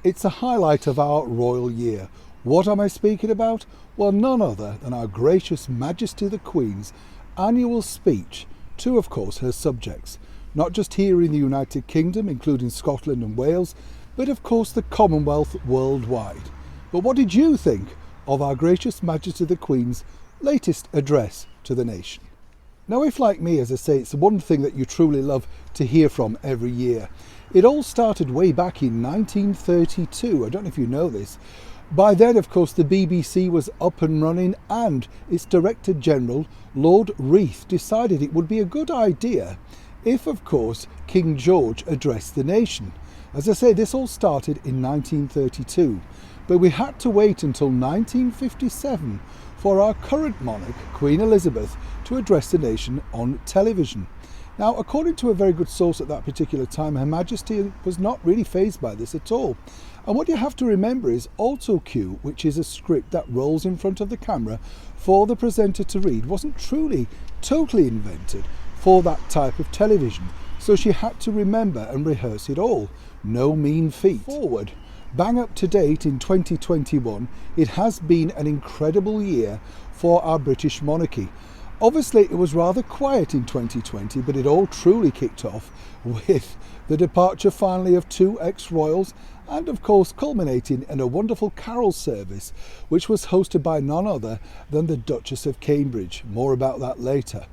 It's a highlight of our royal year. What am I speaking about? Well, none other than our gracious Majesty the Queen's annual speech to, of course, her subjects. Not just here in the United Kingdom, including Scotland and Wales, but of course the Commonwealth worldwide. But what did you think of our gracious Majesty the Queen's latest address to the nation? Now, if like me, as I say, it's one thing that you truly love to hear from every year. It all started way back in 1932. I don't know if you know this. By then, of course, the BBC was up and running, and its Director General, Lord Reith, decided it would be a good idea if, of course, King George addressed the nation. As I say, this all started in 1932, but we had to wait until 1957 for our current monarch, Queen Elizabeth, to address the nation on television. Now, according to a very good source at that particular time, Her Majesty was not really fazed by this at all. And what you have to remember is auto cue, which is a script that rolls in front of the camera for the presenter to read, wasn't truly totally invented for that type of television. So she had to remember and rehearse it all. No mean feat. Forward, bang up to date in 2021, it has been an incredible year for our British monarchy. Obviously, it was rather quiet in 2020, but it all truly kicked off with the departure finally of two ex-royals, and of course culminating in a wonderful carol service, which was hosted by none other than the Duchess of Cambridge. More about that later.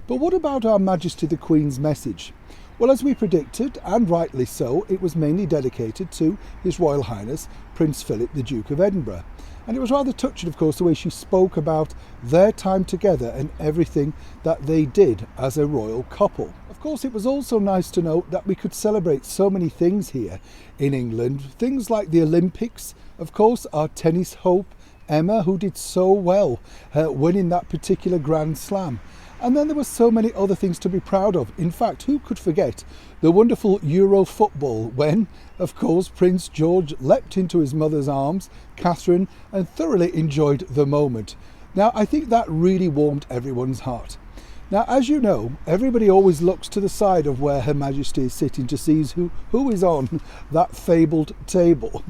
But what about Our Majesty the Queen's message? Well, as we predicted, and rightly so, it was mainly dedicated to His Royal Highness Prince Philip, the Duke of Edinburgh. And it was rather touching, of course, the way she spoke about their time together and everything that they did as a royal couple. Of course, it was also nice to note that we could celebrate so many things here in England. Things like the Olympics, of course, our tennis hope, Emma, who did so well winning that particular Grand Slam. And then there were so many other things to be proud of. In fact, who could forget the wonderful Euro football when, of course, Prince George leapt into his mother's arms, Catherine, and thoroughly enjoyed the moment. Now, I think that really warmed everyone's heart. Now, as you know, everybody always looks to the side of where Her Majesty is sitting to see who is on that fabled table.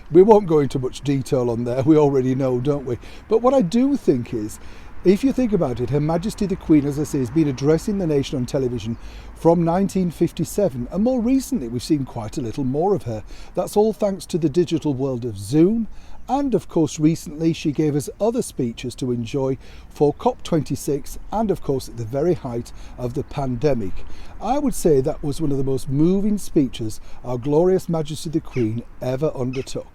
We won't go into much detail on there, we already know, don't we? But what I do think is, if you think about it, Her Majesty the Queen, as I say, has been addressing the nation on television from 1957, and more recently we've seen quite a little more of her. That's all thanks to the digital world of Zoom, and of course recently she gave us other speeches to enjoy for COP26, and of course at the very height of the pandemic. I would say that was one of the most moving speeches our glorious Majesty the Queen ever undertook.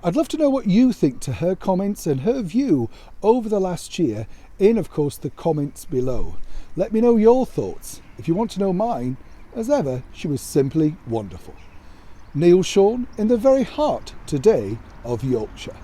I'd love to know what you think to her comments and her view over the last year in, of course, the comments below. Let me know your thoughts. If you want to know mine, as ever, she was simply wonderful. Neil Sean in the very heart today of Yorkshire.